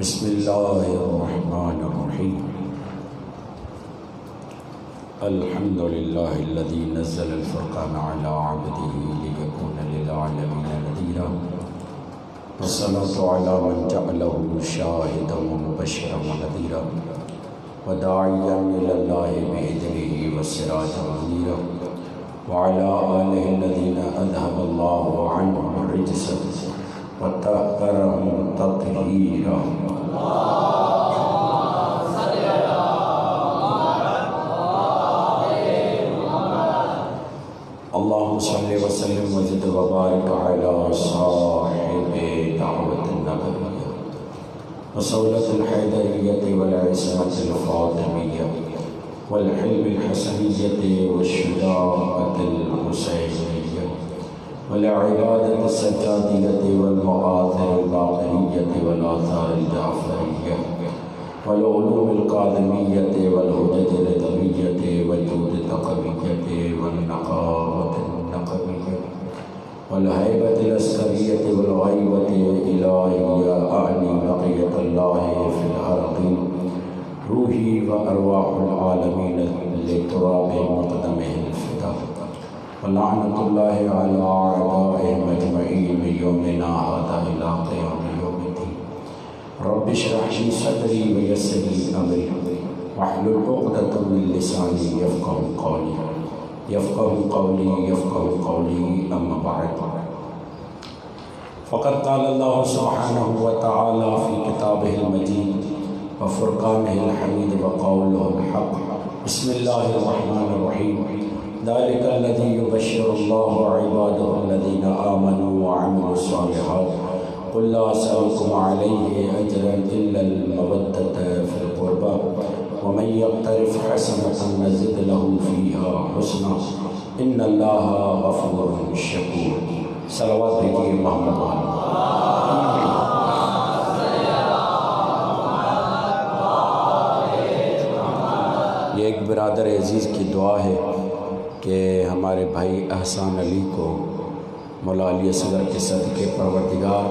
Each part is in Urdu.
بسم اللہ الرحمن الرحیم الحمد للہ الذی نزل الفرقان علی عبدہ لیکون للعالمین نذیرا والصلاة علی من جعلہ شاہدا ومبشرا ونذیرا وداعیا الی اللہ بإذنہ وسراجا منیرا وعلی آلہ الذین اذھب اللہ عنہم الرجس وطہرہم تطہیرا اللہم صلی وسلم وزد وبارک علی صاحب دعوت النبویہ وصولة الحیدریہ والعصمت الفاطمیہ والحلم الحسنیہ والشجاعت الحسینیہ والعبادة السجادية والمآثر الباقرية والآثار الجعفرية والعلوم القادمية والهجج الرضوية والجود التقوية والنقاوة النقوية والهيبة العسكرية والغيبة الإلهية أعني بقية الله في الأرض روحي وأرواح العالمين لتراب مقدمه الفداء ولعنة الله على أعدائهم أجمعين من يومنا هذا إلى قيام يوم الدين رب اشرح لي صدري ويسر لي أمري واحلل عقدة من لساني يفقهوا قولي أما بعد فقد قال الله سبحانه وتعالى في كتابه المجيد وفرقانه الحميد وقوله الحق بسم الله الرحمن الرحيم ذلك الذي يبشر الله عباده الذين آمنوا وعملوا الصالحات قل لا أسألكم عليه أجرا إلا المودة في القربى ومن يقترف حسنة نزد له فيها حسنا إن الله غفور شكور صلوات بھیجیے محمد یہ ایک برادر عزیز کی دعا ہے کہ ہمارے بھائی احسان علی کو مولا علی اصغر کے صدقے پروردگار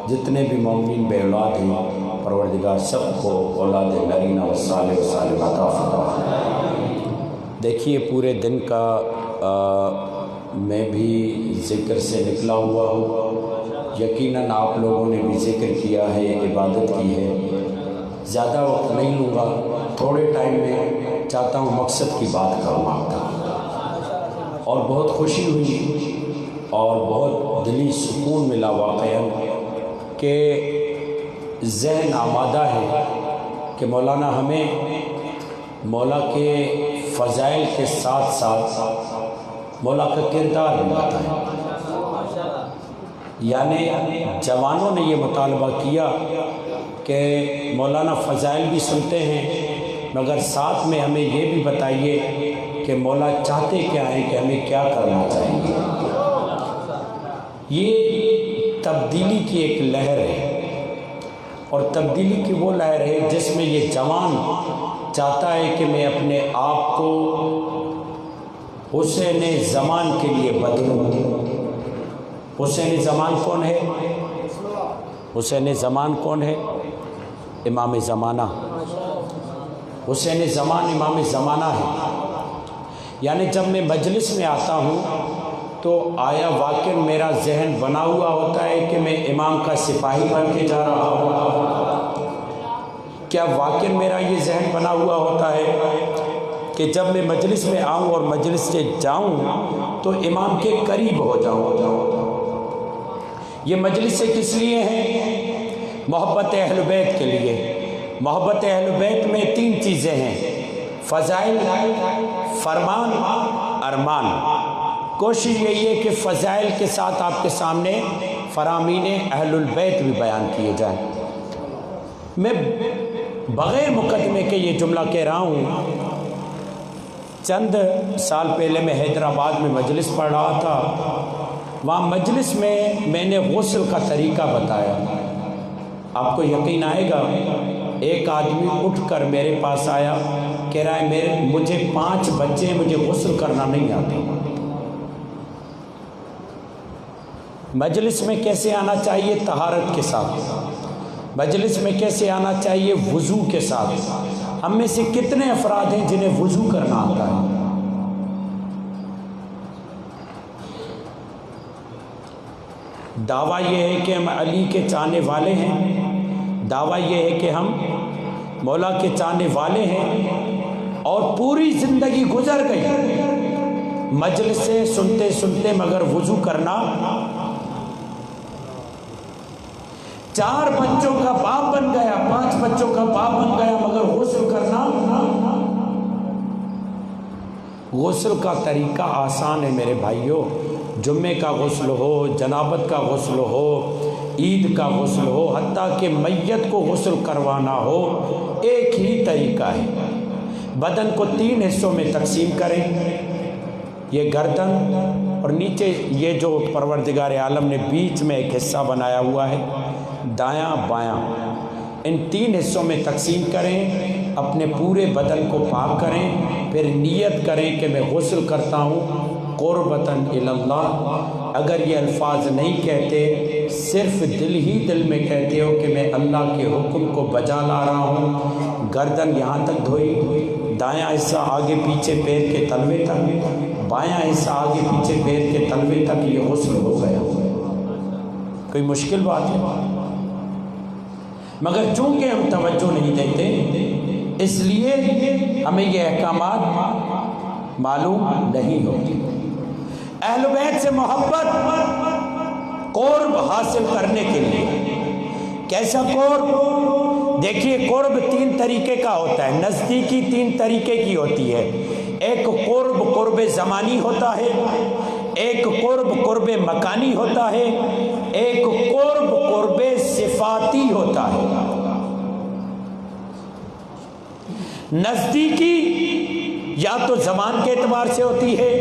جتنے بھی مومنین بے اولاد ہیں پروردگار سب کو اولاد نرینہ و صالح عطا فرمائے۔ دیکھیے پورے دن کا میں بھی ذکر سے نکلا ہوا ہوں، یقیناً آپ لوگوں نے بھی ذکر کیا ہے، عبادت کی ہے، زیادہ وقت نہیں لوں گا، تھوڑے ٹائم میں چاہتا ہوں مقصد کی بات کروں آپ کا۔ اور بہت خوشی ہوئی اور بہت دلی سکون ملا واقعاً کہ ذہن آمادہ ہے کہ مولانا ہمیں مولا کے فضائل کے ساتھ ساتھ مولا کا کردار بھی بتائیں۔ یعنی جوانوں نے یہ مطالبہ کیا کہ مولانا فضائل بھی سنتے ہیں مگر ساتھ میں ہمیں یہ بھی بتائیے کہ مولا چاہتے کیا ہیں، کہ ہمیں کیا کرنا چاہیے۔ یہ تبدیلی کی ایک لہر ہے اور تبدیلی کی وہ لہر ہے جس میں یہ جوان چاہتا ہے کہ میں اپنے آپ کو حسین زمان کے لیے بدلوں۔ حسین زمان کون ہے؟ حسین زمان کون ہے؟ امام زمانہ۔ حسین زمان امام زمانہ ہے۔ یعنی جب میں مجلس میں آتا ہوں تو آیا واقع میرا ذہن بنا ہوا ہوتا ہے کہ میں امام کا سپاہی بن کے جا رہا ہوں؟ کیا واقع میرا یہ ذہن بنا ہوا ہوتا ہے کہ جب میں مجلس میں آؤں اور مجلس سے جاؤں تو امام کے قریب ہو جاؤں؟ یہ مجلس سے کس لیے ہیں؟ محبت اہل بیت کے لیے۔ محبت اہل بیت میں 3 چیزیں ہیں: فضائل، فرمان، ارمان۔ کوشش یہی ہے کہ فضائل کے ساتھ آپ کے سامنے فرامین اہل البیت بھی بیان کیے جائیں۔ میں بغیر مقدمے کے یہ جملہ کہہ رہا ہوں، چند سال پہلے میں حیدرآباد میں مجلس پڑھ رہا تھا، وہاں مجلس میں نے غسل کا طریقہ بتایا۔ آپ کو یقین آئے گا، ایک آدمی اٹھ کر میرے پاس آیا، کہہ رہا ہے مجھے 5 بچے، مجھے غسل کرنا نہیں آتا۔ مجلس میں کیسے آنا چاہیے؟ طہارت کے ساتھ۔ مجلس میں کیسے آنا چاہیے؟ وضو کے ساتھ۔ ہم میں سے کتنے افراد ہیں جنہیں وضو کرنا آتا ہے؟ دعویٰ یہ ہے کہ ہم علی کے چاہنے والے ہیں، دعویٰ یہ ہے کہ ہم مولا کے چاہنے والے ہیں، اور پوری زندگی گزر گئی مجلس سے سنتے سنتے مگر وضو کرنا، 4 بچوں کا باپ بن گیا، 5 بچوں کا باپ بن گیا، مگر غسل کرنا۔ غسل کا طریقہ آسان ہے میرے بھائیوں، جمعے کا غسل ہو، جنابت کا غسل ہو، عید کا غسل ہو، حتیٰ کہ میت کو غسل کروانا ہو، ایک ہی طریقہ ہے۔ بدن کو 3 حصوں میں تقسیم کریں، یہ گردن اور نیچے یہ جو پروردگار عالم نے بیچ میں ایک حصہ بنایا ہوا ہے، دایاں بایاں، ان 3 حصوں میں تقسیم کریں، اپنے پورے بدن کو پاک کریں، پھر نیت کریں کہ میں غسل کرتا ہوں قربتاً الی اللہ۔ اگر یہ الفاظ نہیں کہتے، صرف دل میں کہتے ہو کہ میں اللہ کے حکم کو بجا لا رہا ہوں، گردن یہاں تک دھوئی، دایاں حصہ آگے پیچھے پیر کے تلوے تک، بایاں حصہ آگے پیچھے پیر کے تلوے تک، یہ غسل ہو گیا۔ کوئی مشکل بات ہے؟ مگر چونکہ ہم توجہ نہیں دیتے، اس لیے ہمیں یہ احکامات معلوم نہیں ہوتی۔ اہل بیت سے محبت، قرب حاصل کرنے کے لیے کیسا قرب؟ دیکھیے قرب 3 طریقے کا ہوتا ہے، نزدیکی 3 طریقے کی ہوتی ہے۔ ایک قرب زمانی ہوتا ہے، ایک قرب مکانی ہوتا ہے، ایک قرب صفاتی ہوتا ہے۔ نزدیکی یا تو زمان کے اعتبار سے ہوتی ہے،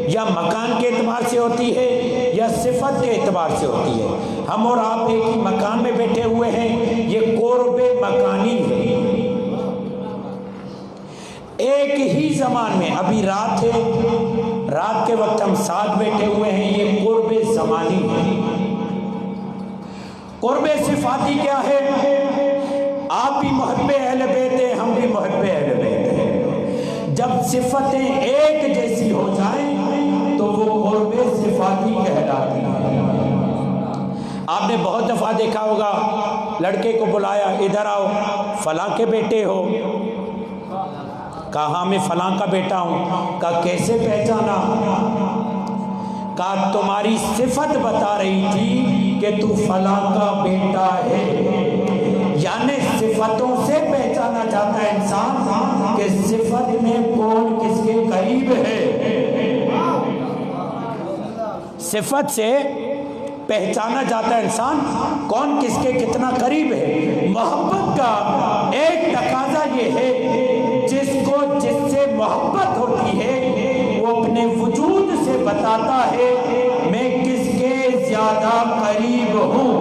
یا مکان کے اعتبار سے ہوتی ہے، یا صفت کے اعتبار سے ہوتی ہے۔ ہم اور آپ ایک ہی مکان میں بیٹھے ہوئے ہیں، یہ قرب مکانی ہے۔ ایک ہی زمان میں، ابھی رات ہے، رات کے وقت ہم ساتھ بیٹھے ہوئے ہیں، یہ قرب زمانی ہے۔ قرب صفاتی کیا ہے؟ آپ بھی محب اہل بیت ہیں، ہم بھی محب اہل بیت ہیں۔ جب صفتیں ایک جیسی ہو جائیں تو وہ قرب صفاتی کہلاتی ہے۔ آپ نے بہت دفعہ دیکھا ہوگا، لڑکے کو بلایا، ادھر آؤ، فلاں کے بیٹے ہو؟ کہا میں فلاں کا بیٹا ہوں۔ کہا کیسے پہچانا؟ کہا تمہاری صفت بتا رہی تھی کہ تو فلاں کا بیٹا ہے۔ یعنی صفتوں سے پہچانا جاتا ہے انسان کہ صفت میں کون کس کے قریب ہے۔ صفت سے پہچانا جاتا ہے انسان کون کس کے کتنا قریب ہے۔ محبت کا ایک تقاضا یہ ہے، جس سے محبت ہوتی ہے وہ اپنے وجود سے بتاتا ہے میں کس کے زیادہ قریب ہوں،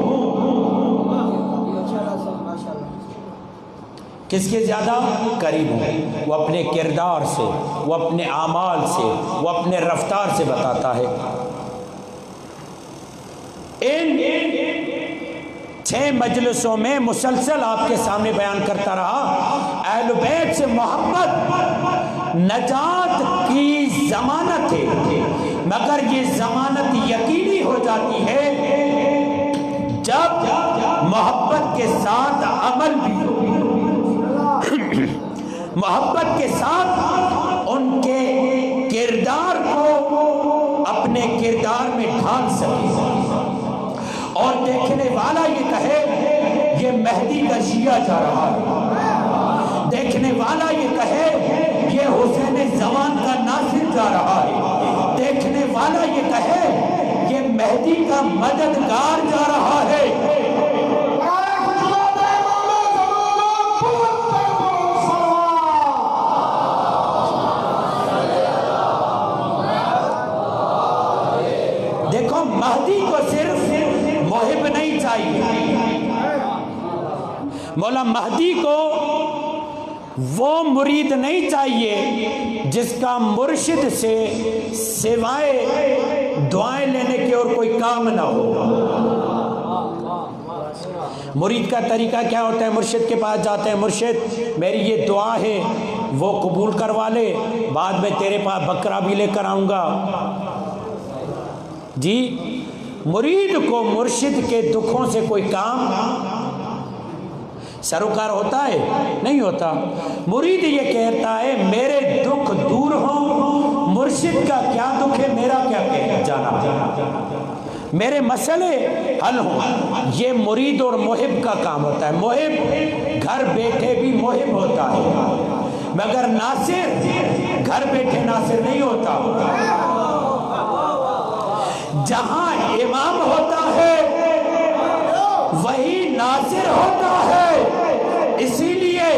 کس کے زیادہ قریب ہوں۔ وہ اپنے کردار سے، وہ اپنے اعمال سے، وہ اپنے رفتار سے بتاتا ہے۔ ان 6 مجلسوں میں مسلسل آپ کے سامنے بیان کرتا رہا، اہل بیت سے محبت نجات کی ضمانت ہے، مگر یہ ضمانت یقینی ہو جاتی ہے جب محبت کے ساتھ عمل بھی ہو، محبت کے ساتھ ان کے کردار کو اپنے کردار میں ڈھال سکے، اور دیکھنے والا یہ کہے یہ مہدی کا شیعہ جا رہا ہے، دیکھنے والا یہ کہے یہ حسین زمان کا ناصر جا رہا ہے، دیکھنے والا یہ کہے یہ مہدی کا مددگار جا رہا ہے۔ دیکھو مہدی کو صرف محب نہیں چاہیے، مولا مہدی کو وہ مرید نہیں چاہیے جس کا مرشد سے سوائے دعائیں لینے کے اور کوئی کام نہ ہو۔ مرید کا طریقہ کیا ہوتا ہے؟ مرشد کے پاس جاتے ہیں، مرشد میری یہ دعا ہے وہ قبول کروا لے، بعد میں تیرے پاس بکرا بھی لے کر آؤں گا۔ جی مرید کو مرشد کے دکھوں سے کوئی کام سروکار ہوتا ہے؟ نہیں ہوتا۔ مرید یہ کہتا ہے میرے دکھ دور ہوں، مرشد کا کیا دکھ ہے میرا کیا جانا، میرے مسئلے حل ہوں۔ یہ مرید اور محب کا کام ہوتا ہے۔ محب گھر بیٹھے بھی محب ہوتا ہے، مگر ناصر گھر بیٹھے ناصر نہیں ہوتا۔ جہاں امام ہوتا ہے وہی ناصر ہوتا ہے، اسی لیے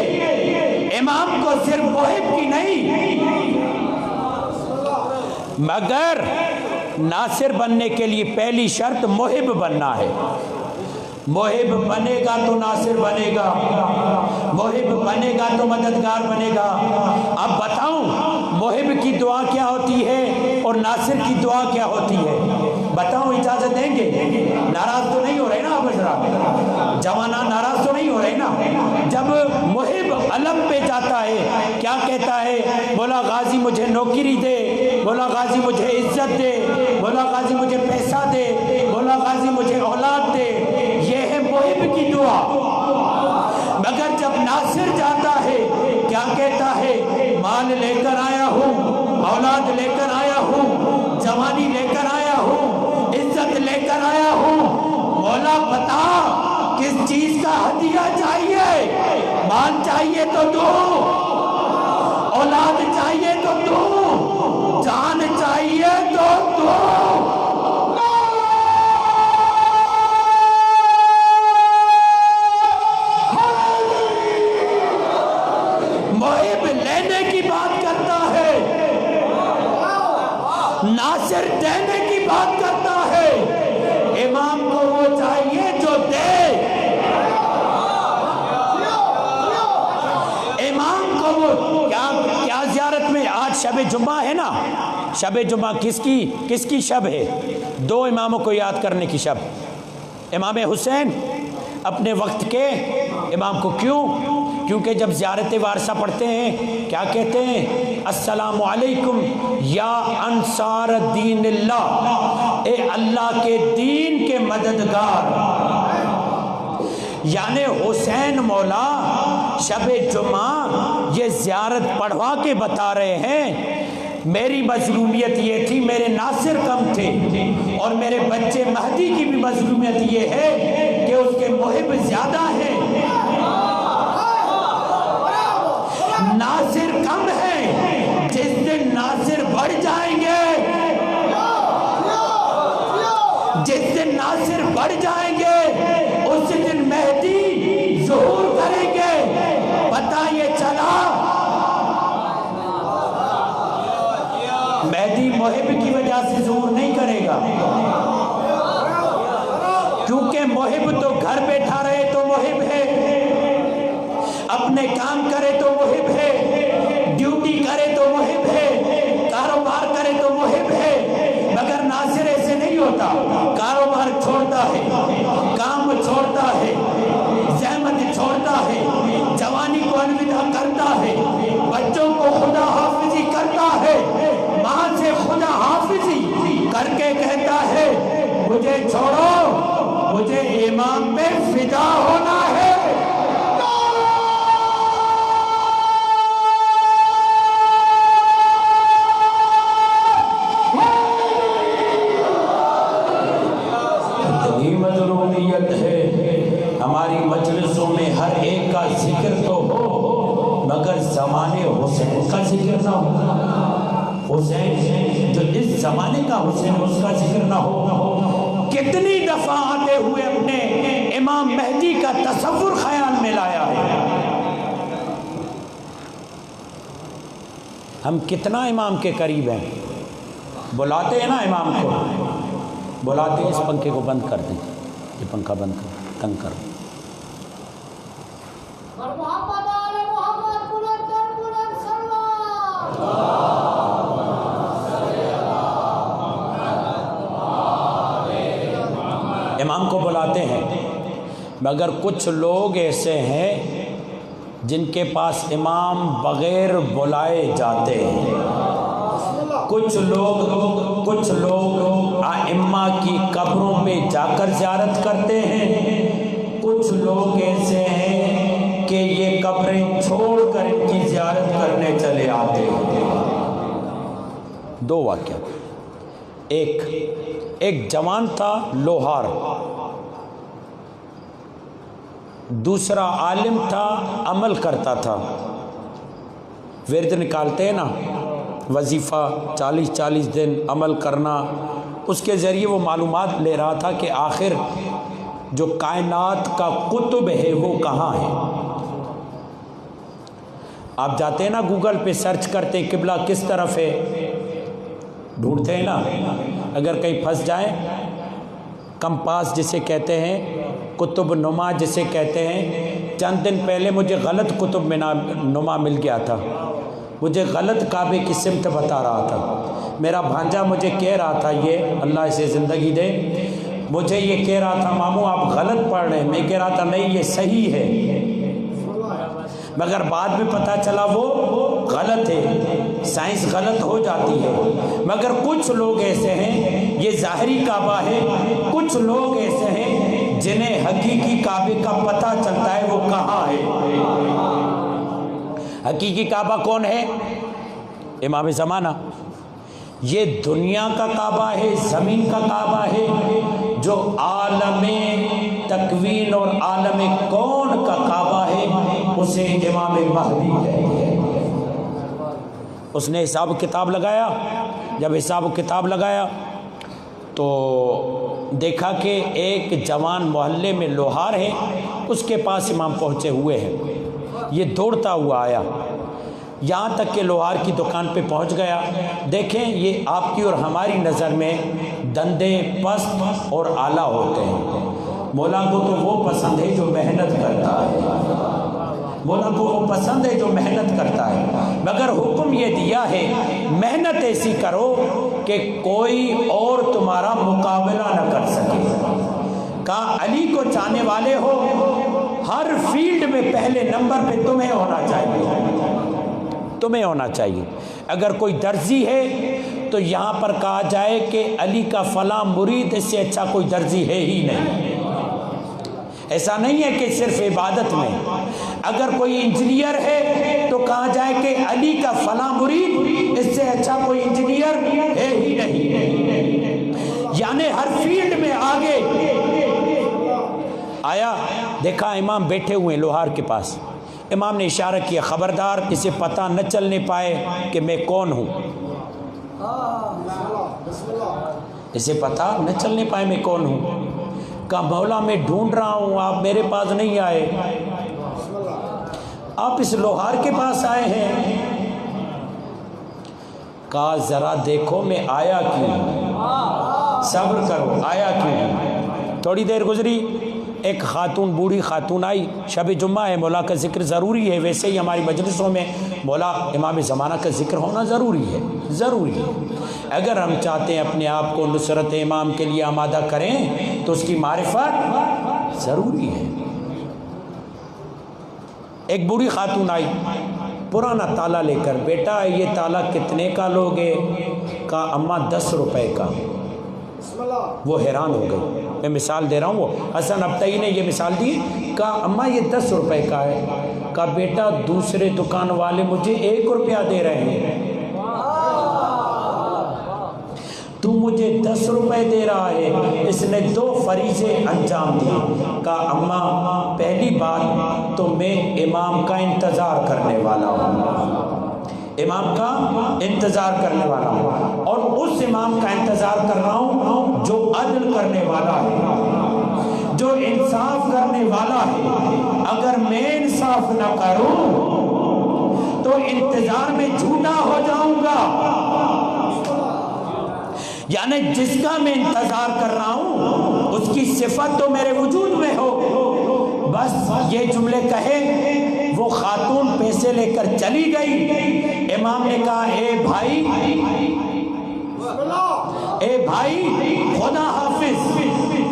امام کو صرف محب کی نہیں مگر ناصر بننے کے لیے پہلی شرط محب بننا ہے۔ محب بنے گا تو ناصر بنے گا، محب بنے گا تو مددگار بنے گا۔ اب بتاؤں محب کی دعا کیا ہوتی ہے اور ناصر کی دعا کیا ہوتی ہے؟ بتاؤں، اجازت دیں گے؟ ناراض تو نہیں ہو رہے نا؟ اب جوانان ناراض تو نہیں ہو رہے نا؟ جب محب علم پہ جاتا ہے کیا کہتا ہے؟ مولا غازی مجھے نوکری دے، مولا غازی مجھے عزت دے، مولا غازی مجھے پیسہ دے، مولا غازی مجھے اولاد دے۔ یہ ہے محب کی دعا۔ مگر جب ناصر جاتا ہے کیا کہتا ہے؟ مال لے کر آیا ہوں، اولاد لے کر آیا ہوں، جوانی لے کر آیا ہوں، عزت لے کر آیا ہوں، مولا بتا کس چیز کا ہدیہ چاہیے؟ مال چاہیے تو دو، اولاد چاہیے تو دو، جان چاہیے تو دو۔ محب لینے کی بات کرتا ہے، ناصر دینے کی بات کرتا ہے۔ امام کو وہ چاہیے جو دے، امام کو وہ کیا زیارت میں آج شب جمعہ ہے نا؟ شب جمعہ کس کی شب ہے؟ دو اماموں کو یاد کرنے کی شب۔ امام حسین اپنے وقت کے امام کو کیونکہ جب زیارت وارثہ پڑھتے ہیں کیا کہتے ہیں؟ السلام علیکم یا انصار دین اللہ، اے اللہ کے دین کے مددگار۔ یعنی حسین مولا شب جمعہ یہ زیارت پڑھوا کے بتا رہے ہیں میری مظلومیت یہ تھی، میرے ناصر کم تھے، اور میرے بچے مہدی کی بھی مظلومیت یہ ہے کہ اس کے محب زیادہ ہیں، ناصر کم ہے۔ جس دن ناصر بڑھ جائیں گے، جس دن ناصر بڑھ جائیں گے اس دن مہدی ظہور کریں گے۔ پتہ یہ چلا مہدی محب کی وجہ سے ظہور نہیں کرے گا، کیونکہ محب تو گھر بیٹھا رہے تو محب ہے، اپنے کام کرے تو محب ہے، ڈیوٹی کرے تو محب ہے، کاروبار کرے تو محب ہے۔ مگر ناصر ایسے نہیں ہوتا، کاروبار چھوڑتا ہے، کام چھوڑتا ہے، زحمت چھوڑتا ہے، جوانی کو الوداع کرتا ہے، بچوں کو خدا حافظی کرتا ہے، ماں سے خدا حافظی کر کے کہتا ہے مجھے چھوڑو، مجھے امام پہ فدا ہونا ہے۔ مظلومیت ہے ہماری مجلسوں میں، ہر ایک کا ذکر تو ہو مگر زمانے حسین کا ذکر نہ ہو۔ حسین جو اس زمانے کا حسین اس کا ذکر نہ ہو۔ کتنی دفعہ آتے ہوئے اپنے امام مہدی کا تصور خیال میں لایا ہے۔ ہم کتنا امام کے قریب ہیں، بلاتے ہیں نا امام کو، بلاتے ہیں اس پنکھے کو بند کر دیں، یہ پنکھا بند کر، تنگ کر۔ امام کو بلاتے ہیں، مگر کچھ لوگ ایسے ہیں جن کے پاس امام بغیر بلائے جاتے ہیں۔ کچھ لوگ ائمہ کی قبروں پہ جا کر زیارت کرتے ہیں، کچھ لوگ ایسے ہیں کہ یہ قبریں چھوڑ کر ان کی زیارت کرنے چلے آتے ہیں۔ دو واقعہ، ایک جوان تھا لوہار، دوسرا عالم تھا، عمل کرتا تھا، ورد نکالتے ہیں نا، وظیفہ 40 دن عمل کرنا، اس کے ذریعے وہ معلومات لے رہا تھا کہ آخر جو کائنات کا قطب ہے وہ کہاں ہے۔ آپ جاتے ہیں نا گوگل پہ سرچ کرتے ہیں قبلہ کس طرف ہے، ڈھونڈتے ہیں نا، اگر کہیں پھنس جائیں، کمپاس جسے کہتے ہیں، قطب نما جسے کہتے ہیں، چند دن پہلے مجھے غلط قطب نما مل گیا تھا، مجھے غلط کعبے کی سمت بتا رہا تھا، میرا بھانجا مجھے کہہ رہا تھا، یہ اللہ اسے زندگی دے، مجھے یہ کہہ رہا تھا ماموں آپ غلط پڑھ رہے ہیں، میں کہہ رہا تھا نہیں یہ صحیح ہے، مگر بعد میں پتہ چلا وہ غلط ہے، سائنس غلط ہو جاتی ہے۔ مگر کچھ لوگ ایسے ہیں، یہ ظاہری کعبہ ہے، کچھ لوگ ایسے ہیں جنہیں حقیقی کعبے کا پتہ چلتا ہے وہ کہاں ہے۔ حقیقی کعبہ کون ہے؟ امام زمانہ۔ یہ دنیا کا کعبہ ہے، زمین کا کعبہ ہے، جو عالم تکوین اور عالم کون کا کعبہ ہے اسے امام مہدی کہتے ہیں۔ اس نے حساب و کتاب لگایا، جب حساب و کتاب لگایا تو دیکھا کہ ایک جوان محلے میں لوہار ہے، اس کے پاس امام پہنچے ہوئے ہیں، یہ دوڑتا ہوا آیا، یہاں تک کہ لوہار کی دکان پہ پہنچ گیا۔ دیکھیں یہ آپ کی اور ہماری نظر میں دندے پست اور اعلیٰ ہوتے ہیں، مولا کو تو وہ پسند ہے جو محنت کرتا ہے، مولا کو وہ پسند ہے جو محنت کرتا ہے، مگر حکم یہ دیا ہے محنت ایسی کرو کہ کوئی اور تمہارا مقابلہ نہ کر سکے۔ کہا علی کو چاہنے والے ہو، ہر فیلڈ میں پہلے نمبر پہ تمہیں ہونا چاہیے، تمہیں ہونا چاہیے۔ اگر کوئی درزی ہے تو یہاں پر کہا جائے کہ علی کا فلاں مرید اس سے اچھا کوئی درزی ہے ہی نہیں۔ ایسا نہیں ہے کہ صرف عبادت میں، اگر کوئی انجینئر ہے تو کہا جائے کہ علی کا فلاں مرید اس سے اچھا کوئی انجینئر ہے ہی نہیں، یعنی ہر فیلڈ میں آگے۔ آیا دیکھا امام بیٹھے ہوئے لوہار کے پاس، امام نے اشارہ کیا خبردار اسے پتہ نہ چلنے پائے کہ میں کون ہوں، اسے پتہ نہ چلنے پائے میں کون ہوں۔ کہا مولا میں ڈھونڈ رہا ہوں، آپ میرے پاس نہیں آئے، آپ اس لوہار کے پاس آئے ہیں۔ کہا ذرا دیکھو میں آیا کیوں، صبر کرو آیا کیوں۔ تھوڑی دیر گزری، ایک خاتون بوڑھی خاتون آئی، شب جمعہ ہے، مولا کا ذکر ضروری ہے، ویسے ہی ہماری مجلسوں میں مولا امام زمانہ کا ذکر ہونا ضروری ہے، ضروری ہے۔ اگر ہم چاہتے ہیں اپنے آپ کو نصرت امام کے لیے آمادہ کریں تو اس کی معرفت ضروری ہے۔ ایک بوڑھی خاتون آئی پرانا تالا لے کر، بیٹا یہ تالا کتنے کا لوگے؟ کہا اماں 10 روپے کا۔ وہ حیران ہو گئی، میں مثال دے رہا ہوں، وہ حسن ابتئی نے یہ مثال دی، کہا اماں یہ 10 روپے کا ہے۔ کہا بیٹا دوسرے دکان والے مجھے 1 روپیہ دے رہے ہیں، تو مجھے 10 روپے دے رہا ہے۔ اس نے 2 فریضے انجام دیے۔ کہا اماں پہلی بات تو میں امام کا انتظار کرنے والا ہوں، امام کا انتظار کرنے والا ہوں، اور اس امام کا انتظار کر رہا ہوں جو عدل کرنے والا ہے، جو انصاف کرنے والا ہے۔ اگر میں انصاف نہ کروں تو انتظار میں جھوٹا ہو جاؤں گا، یعنی جس کا میں انتظار کر رہا ہوں اس کی صفت تو میرے وجود میں ہو۔ بس یہ جملے کہے وہ خاتون پیسے لے کر چلی گئی۔ امام نے کہا اے بھائی خدا حافظ۔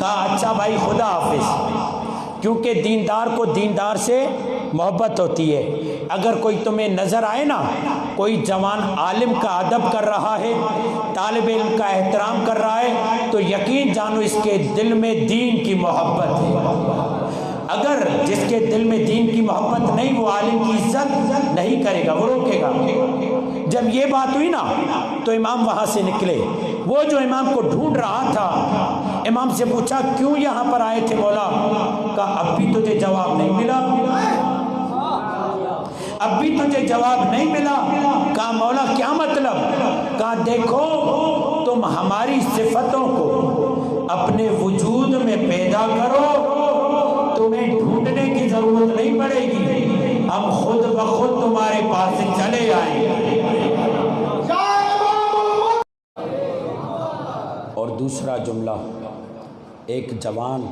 کہا اچھا بھائی خدا حافظ۔ کیونکہ دیندار کو دیندار سے محبت ہوتی ہے۔ اگر کوئی تمہیں نظر آئے نا، کوئی جوان عالم کا ادب کر رہا ہے، طالب علم کا احترام کر رہا ہے، تو یقین جانو اس کے دل میں دین کی محبت ہے۔ اگر جس کے دل میں دین کی محبت نہیں، وہ عالم کی عزت نہیں کرے گا، وہ روکے گا۔ جب یہ بات ہوئی نا تو امام وہاں سے نکلے۔ وہ جو امام کو ڈھونڈ رہا تھا، امام سے پوچھا کیوں یہاں پر آئے تھے مولا؟ کہا اب بھی تجھے جواب نہیں ملا، اب بھی تجھے جواب نہیں ملا۔ کہا مولا کیا مطلب؟ کہا دیکھو تم ہماری صفتوں کو اپنے وجود میں پیدا کرو، تمہیں ڈھونڈنے کی ضرورت نہیں پڑے گی، ہم خود بخود تمہارے پاس سے چلے آئیں گے۔ اور دوسرا جملہ، ایک جوان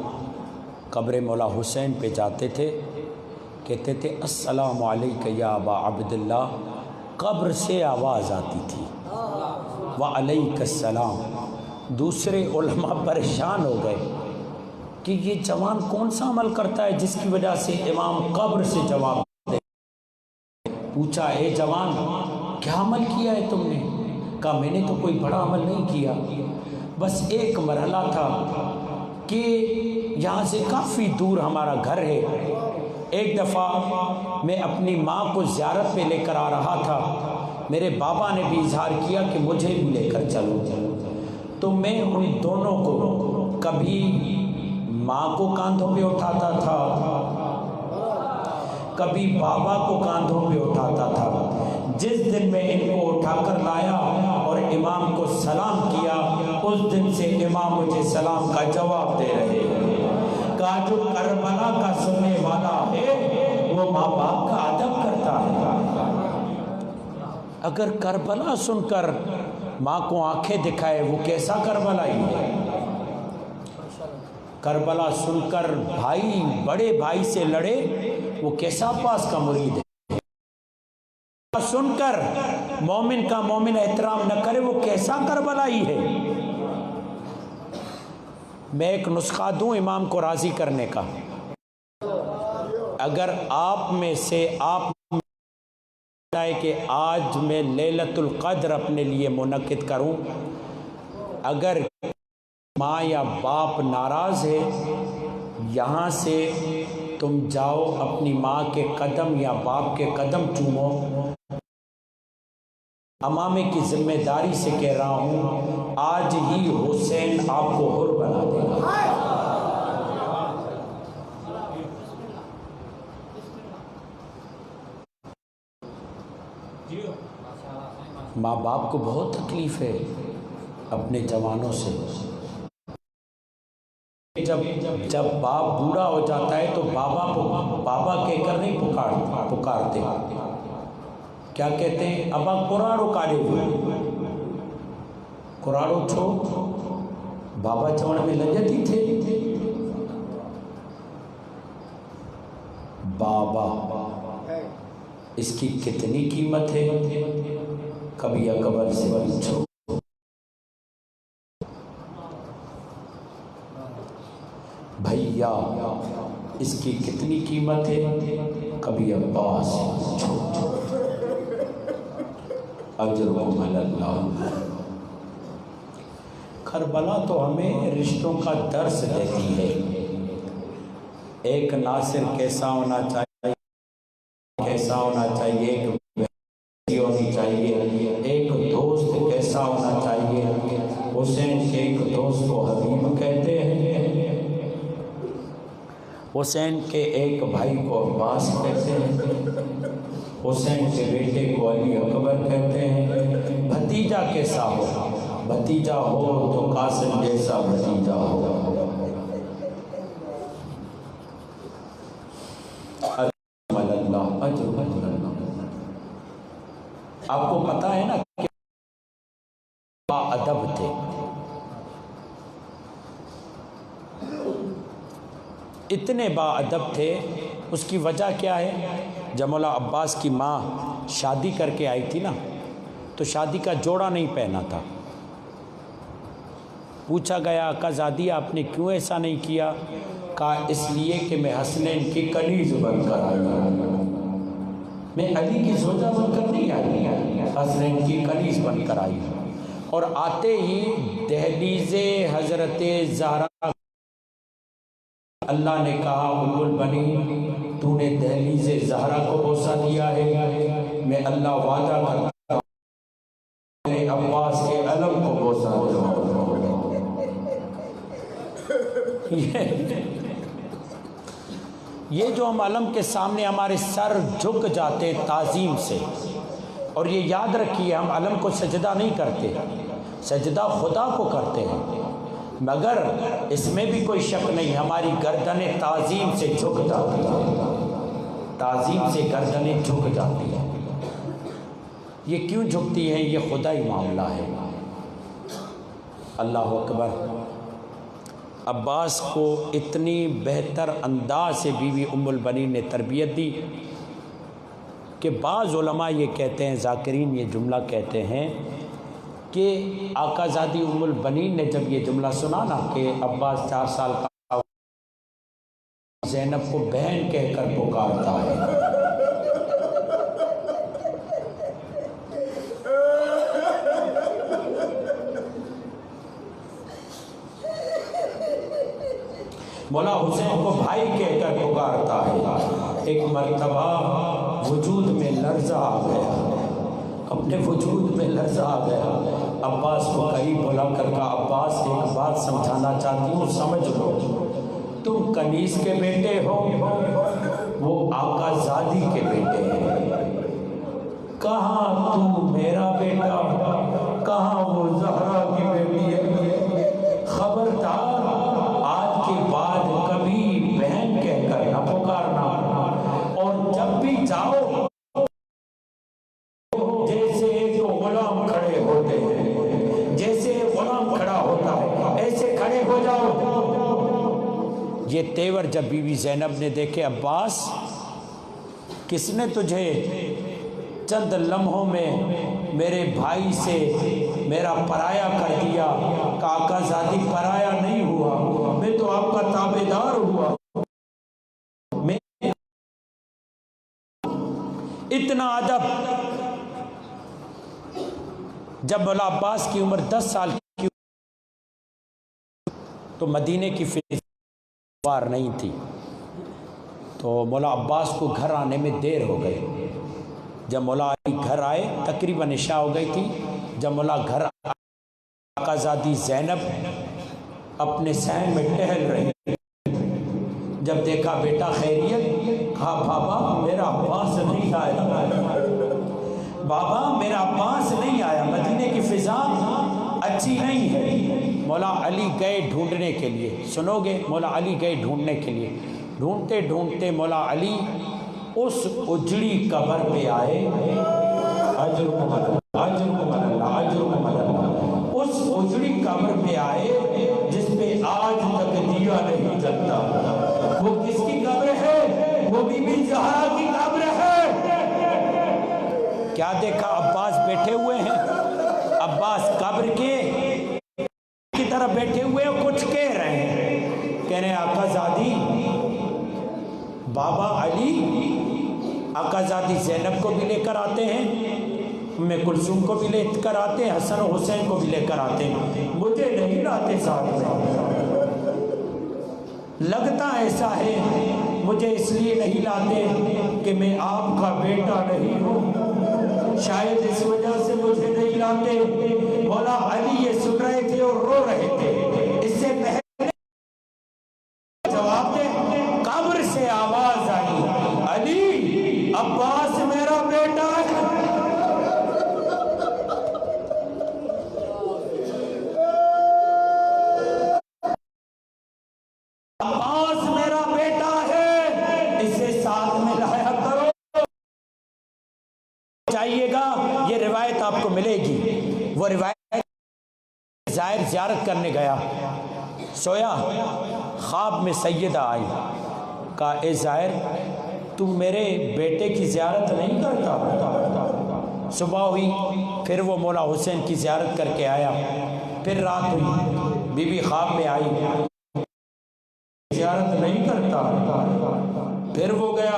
قبر مولا حسین پہ جاتے تھے، کہتے تھے السلام علیک یا ابا عبداللہ، قبر سے آواز آتی تھی، وعلیک السلام۔ دوسرے علماء پریشان ہو گئے کہ یہ جوان کون سا عمل کرتا ہے جس کی وجہ سے امام قبر سے جواب دے۔ پوچھا اے جوان کیا عمل کیا ہے تم نے؟ کہا میں نے تو کوئی بڑا عمل نہیں کیا، بس ایک مرحلہ تھا کہ یہاں سے کافی دور ہمارا گھر ہے، ایک دفعہ میں اپنی ماں کو زیارت پہ لے کر آ رہا تھا، میرے بابا نے بھی اظہار کیا کہ مجھے بھی لے کر چلو، تو میں ان دونوں کو کبھی ماں کو کاندھوں پہ اٹھاتا تھا، کبھی بابا کو کاندھوں پہ اٹھاتا تھا۔ جس دن میں ان کو اٹھا کر لایا اور امام کو سلام کیا، اس دن سے امام مجھے سلام کا جواب دے رہے ہیں۔ کہا جو کربلا کا سننے والا ہے وہ ماں باپ کا ادب کرتا ہے۔ اگر کربلا سن کر ماں کو آنکھیں دکھائے وہ کیسا کربلائی ہے؟ کربلا سن کر بھائی بڑے بھائی سے لڑے وہ کیسا پاس کا مرید ہے؟ سن کر مومن کا مومن احترام نہ کرے وہ کیسا کربلائی ہے؟ میں ایک نسخہ دوں امام کو راضی کرنے کا۔ اگر آپ میں سے آپ چاہے کہ آج میں لیلۃ القدر اپنے لیے منعقد کروں، اگر ماں یا باپ ناراض ہے، یہاں سے تم جاؤ اپنی ماں کے قدم یا باپ کے قدم چومو۔ امامے کی ذمہ داری سے کہہ رہا ہوں، آج ہی حسین آپ کو حر بنا دے گا۔ ماں باپ کو بہت تکلیف ہے اپنے جوانوں سے۔ جب باپ بوڑھا ہو جاتا ہے تو بابا کو بابا کہہ کر نہیں پکارتے، کیا کہتے ہیں؟ ابا کوراڑو کاڑے ہوئے، کوراڑو چھو بابا چوڑ میں لجتی تھے۔ بابا اس کی کتنی قیمت ہے؟ کبھی اکبر سے پوچھو۔ بھیا اس کی کتنی قیمت ہے؟ کبھی عباس سے پوچھو۔ اجرکم علی اللہ۔ کربلا تو ہمیں رشتوں کا درس دیتی ہے۔ ایک ناصر کیسا ہونا چاہیے، کیسا ہونا چاہیے، ایک بیٹی ہونی چاہیے، ایک دوست کیسا ہونا چاہیے۔ حسین کے ایک دوست کو حبیب کہتے ہیں، حسین کے ایک بھائی کو عباس کہتے ہیں، حسین کے بیٹے کو علی اکبر کہتے ہیں۔ بھتیجا کیسا ہو؟ بھتیجا ہو تو قاسم جیسا بھتیجا ہو۔ آپ کو پتہ ہے نا کہ با ادب تھے، اتنے با ادب تھے۔ اس کی وجہ کیا ہے؟ جب مولا عباس کی ماں شادی کر کے آئی تھی نا تو شادی کا جوڑا نہیں پہنا تھا۔ پوچھا گیا آقا زادی آپ نے کیوں ایسا نہیں کیا؟ کہا اس لیے کہ میں حسنین کی کنیز بن کر آئی ہوں، میں علی کی زوجہ بن کر نہیں آئی، حسنین کی کنیز بن کر آئی ہوں۔ اور آتے ہی دہلیز حضرت زہرا اللہ نے کہا ام البنین تو نے دہلیز زہرا کو بوسہ دیا ہے، میں اللہ وعدہ کرتا ہوں میرے عباس کے علم کو بوسہ دوں۔ یہ جو ہم علم کے سامنے ہمارے سر جھک جاتے تعظیم سے، اور یہ یاد رکھیے ہم علم کو سجدہ نہیں کرتے، سجدہ خدا کو کرتے ہیں، مگر اس میں بھی کوئی شک نہیں ہماری گردنیں تعظیم سے جھک جاتی ہیں، تعظیم سے گردنیں جھک جاتی ہیں۔ یہ کیوں جھکتی ہیں؟ یہ خدائی معاملہ ہے۔ اللہ اکبر۔ عباس کو اتنی بہتر انداز سے بیوی ام البنین نے تربیت دی کہ بعض علماء یہ کہتے ہیں، ذاکرین یہ جملہ کہتے ہیں کہ آقا زادی ام البنین نے جب یہ جملہ سنا نا کہ عباس 4 سال کا زینب کو بہن کہہ کر پکارتا ہے، مولا حسین کو بھائی کہہ کر پکارتا ہے، ایک مرتبہ وجود میں لرزہ آ گیا، اپنے وجود میں لرزہ آ گیا، عباس کو قریب بلا کر کہا عباس ایک بات سمجھانا چاہتی ہوں، سمجھ لو، تم کنیز کے بیٹے ہو، وہ آقا زادی کے بیٹے ہیں، کہاں تم میرا بیٹا، کہاں وہ زہرا کی بیٹی ہے، خبردار آج کے بعد کبھی بہن کہہ کر نہ پکارنا، اور جب بھی جاؤ جیسے ایک غلام کھڑے ہوتے ہیں، جیسے غلام کھڑا ہوتا ہے ایسے کھڑے ہو جاؤ۔ یہ تیور جب بی بی زینب نے دیکھے، عباس کس نے تجھے چند لمحوں میں میرے بھائی سے میرا پرایا کر دیا؟ کہ آقا زادی پرایا نہیں ہوا، میں تو آپ کا تابعدار ہوا، میں اتنا ادب۔ جب مولا عباس کی عمر 10 سال کی تو مدینے کی فضا نہیں تھی، تو مولا عباس کو گھر آنے میں دیر ہو گئی۔ جب مولا علی گھر آئے تقریباً عشاء ہو گئی تھی، جب مولا گھر آئے آقا زادی زینب اپنے صحن میں ٹہل رہی، جب دیکھا بیٹا خیریت، کہا بابا میرا عباس نہیں آیا، بابا میرا عباس نہیں آیا، مدینے کی فضا اچھی نہیں ہے۔ مولا علی گئے ڈھونڈنے کے لیے، سنو گے، مولا علی گئے ڈھونڈنے کے لیے، ڈھونڈتے ڈھونڈتے مولا علی اس اجڑی قبر پہ آئے، اجرکم اللہ، اجرکم اللہ، اجرکم اللہ، اس اجڑی قبر پہ آئے جس پہ آج تک دیا نہیں جلتا۔ وہ کس کی قبر ہے؟ وہ بی بی زہرا کی قبر ہے۔ کیا دیکھا؟ عباس بیٹھے ہوئے ہیں، عباس قبر کے کی طرف بیٹھے ہوئے ہیں، کچھ کہہ رہے ہیں، کہہ رہے ہیں آقا زادی، بابا علی آقا زادی زینب کو بھی لے کر آتے ہیں، ام کلثوم کو بھی لے کر آتے ہیں، حسن و حسین کو بھی لے کر آتے ہیں، مجھے نہیں لاتے ساتھ میں، لگتا ایسا ہے مجھے اس لیے نہیں لاتے کہ میں آپ کا بیٹا نہیں ہوں، شاید اس وجہ سے مجھے نہیں لاتے۔ مولا علی یہ سن رہے تھے اور رو رہے تھے، اس سے پہلے جواب دے، قبر سے آواز آئی، علی عباس میرا بیٹا ہے۔ عباس میرا بیٹا ہے، اسے ساتھ میں لایا کرو، چاہیے گا۔ یہ روایت آپ کو ملے گی، وہ روایت زائر زیارت کرنے گیا، سویا، خواب میں سیدہ آئی، کہا اے زائر تو میرے بیٹے کی زیارت نہیں کرتا؟ صبح ہوئی، پھر وہ مولا حسین کی زیارت کر کے آیا، پھر رات ہوئی، بی بی خواب میں آئی، زیارت نہیں پھر وہ گیا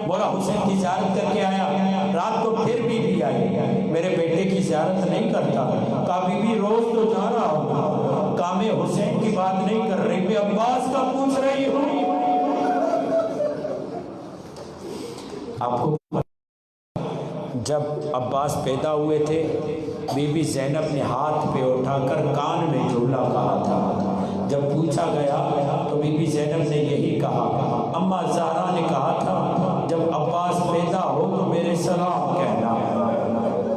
مولا حسین کی زیارت کر کے آیا، رات کو پھر بی بی آئی، میرے بیٹے کی زیارت نہیں کرتا، کہا بی بی روز تو جا رہا ہوں، کہا میں حسین کی بات نہیں کر رہی، میں عباس کا پوچھ رہی ہوں۔ آپ کو جب عباس پیدا ہوئے تھے، بی بی زینب نے ہاتھ پہ اٹھا کر کان میں جملہ کہا تھا، جب پوچھا گیا تو بی بی زینب نے یہی کہا، اماں زہرا نے کہا تھا جب عباس پیدا ہو تو میرے سلام کہنا۔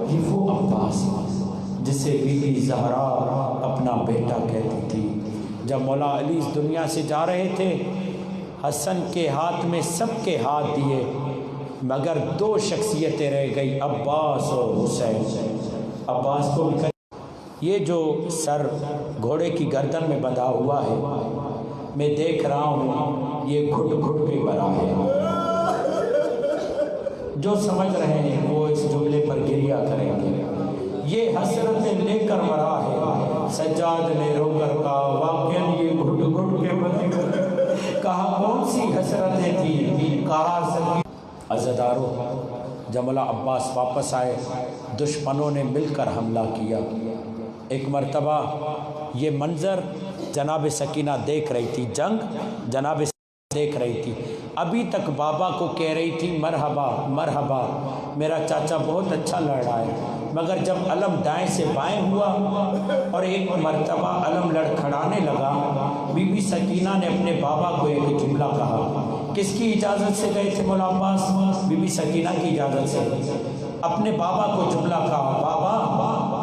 یہ وہ عباس جسے بی بی زہرا اپنا بیٹا کہتی تھی۔ جب مولا علی اس دنیا سے جا رہے تھے، حسن کے ہاتھ میں سب کے ہاتھ دیے، مگر دو شخصیتیں رہ گئی، عباس اور حسین۔ عباس کو بھی یہ جو سر گھوڑے کی گردن میں بندھا ہوا ہے، میں دیکھ رہا ہوں یہ گھٹ گھٹ کے مرا ہے۔ جو سمجھ رہے ہیں وہ اس جملے پر گریہ کریں گے۔ یہ حسرتیں لے کر مرا ہے، سجاد نے رو کر کہا واقعاً یہ گھٹ گھٹ کے مرا۔ کہا کون سی حسرتیں تھی؟ کہا سکی۔ عزادارو، جب مولا عباس واپس آئے، دشمنوں نے مل کر حملہ کیا۔ ایک مرتبہ یہ منظر جناب سکینہ دیکھ رہی تھی، جنگ جناب دیکھ رہی تھی، ابھی تک بابا کو کہہ رہی تھی مرحبا مرحبا، میرا چاچا بہت اچھا لڑ رہا ہے، مگر جب علم دائیں سے بائیں ہوا اور ایک مرتبہ علم لڑکھڑانے لگا، بی بی سکینہ نے اپنے بابا کو ایک جملہ کہا۔ کس کی اجازت سے گئے تھے مولا عباس؟ بی بی سکینہ کی اجازت سے۔ اپنے بابا کو جملہ کہا، بابا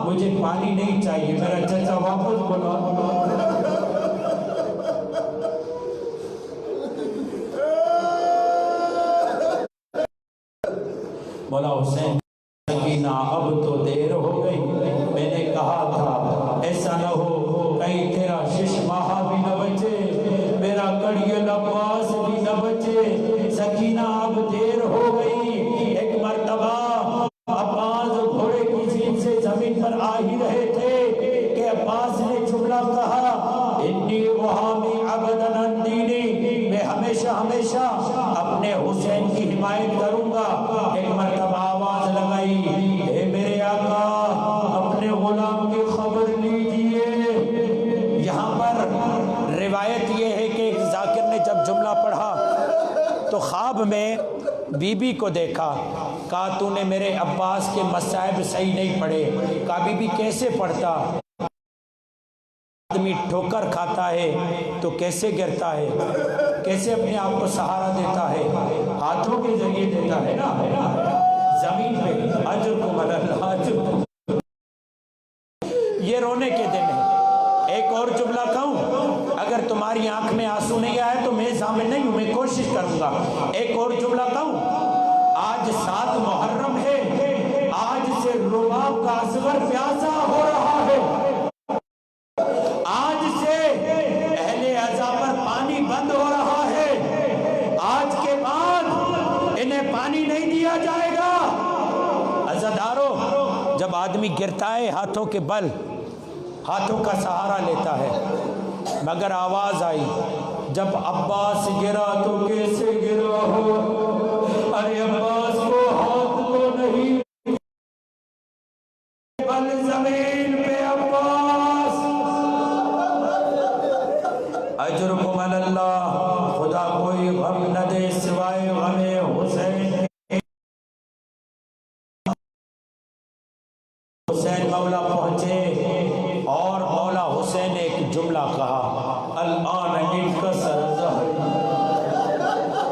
مجھے پانی نہیں چاہیے، میرا چچا واپس بلا۔ مولا حسین سکینہ اب تو دیر ہو گئی، میں نے کہا تھا ایسا نہ ہو کہیں تیرا شش ماہ بھی نہ بچے، میرا کڑیل عباس بھی نہ بچے، سکینہ اب دیر ہو گئی۔ ایک مرتبہ عباس گھوڑے کی زین سے زمین پر آ ہی رہے تھے کہ عباس نے جملہ کہا انی وہامی عبدن اندینی، میں ہمیشہ ہمیشہ اپنے حسین کی حمایت کروں گا۔ ایک مرتبہ آواز لگائی، اے میرے آقا اپنے غلام کی خبر لیجئے۔ یہاں پر روایت یہ ہے کہ ذاکر نے جب جملہ پڑھا تو خواب میں بی بی کو دیکھا، کہا تو نے میرے عباس کے مصائب صحیح نہیں پڑھے۔ کہا بی بی کیسے پڑھتا؟ آدمی ٹھوکر کھاتا ہے تو کیسے گرتا ہے، کیسے اپنے آپ کو سہارا دیتا ہے؟ ہاتھوں کے ذریعے دیتا ہے نا، زمین پہ۔ اجرکم اللہ، اجرکم۔ یہ رونے کے دن ہے۔ ایک اور جملہ کہوں، اگر تمہاری آنکھ میں آنسو نہیں آئے تو میں ضامن نہیں ہوں، میں کوشش کروں گا۔ ایک اور جملہ کہوں، آج 7 محرم ہے، آج سے رباب کا اصغر پیاسا ہو رہا ہے، آج سے اہل عزا پر پانی بند ہو رہا ہے، آج کے بعد انہیں پانی نہیں دیا جائے گا۔ عزادارو، جب آدمی گرتا ہے ہاتھوں کے بل، ہاتھوں کا سہارا لیتا ہے، مگر آواز آئی جب عباس گرا تو کیسے گرا ہو، ارے عباس کو ہاتھ تو نہیں بل زمین پہ عباس۔ اجرکم اللہ، خدا کوئی غم نہ دے سوائے غم حسین۔ حسین مولا پہنچے اور مولا حسین نے ایک جملہ کہا، الآن انکسر ظہری،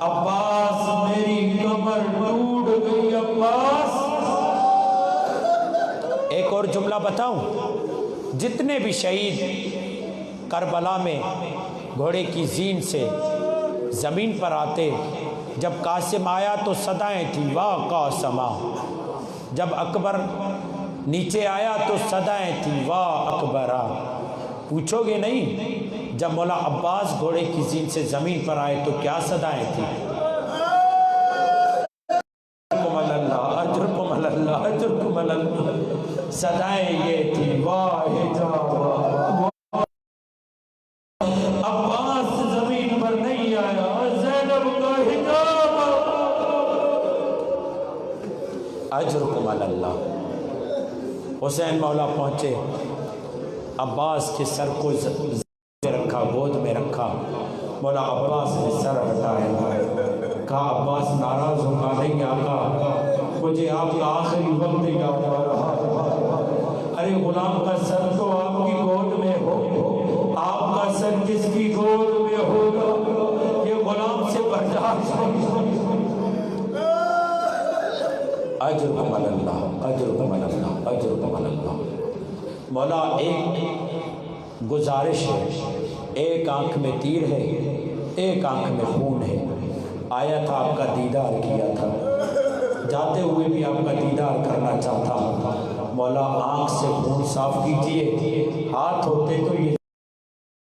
عباس میری کمر ٹوٹ گئی عباس۔ ایک اور جملہ بتاؤں، جتنے بھی شہید کربلا میں گھوڑے کی زین سے زمین پر آتے، جب قاسم آیا تو صدائیں تھیں واہ قاسمہ، جب اکبر نیچے آیا تو صدائیں تھیں واہ اکبرہ۔ پوچھو گے نہیں، جب مولا عباس گھوڑے کی زین سے زمین پر آئے تو کیا صدائیں تھیں؟ اجرکم اللہ، اجرکم اللہ، صدائیں یہ تھی واہ حجاب۔ عباس زمین پر نہیں آیا، زینب کا حجاب اجرکم علی اللہ۔ حسین مولا پہنچے، عباس کے سر کو میں رکھا، گود میں رکھا، مولا عباس نے سر ہٹایا، کہا عباس ناراض ہو کہا نہیں آقا، مجھے آپ کا آخری وقت یاد آ رہا ہے۔ ارے غلام کا سر تو آپ کی گود میں ہو، آپ کا سر جس کی گود میں ہوگا یہ غلام سے برداشت نہیں۔ اجرکم علی اللہ، اجرکم علی اللہ، اجرکم علی اللہ۔ مولا ایک گزارش ہے، ایک آنکھ میں تیر ہے، ایک آنکھ میں خون ہے، آیا تھا آپ کا دیدار کیا تھا، جاتے ہوئے بھی آپ کا دیدار کرنا چاہتا ہوں، مولا آنکھ سے خون صاف کیجئے، ہاتھ ہوتے تو یہ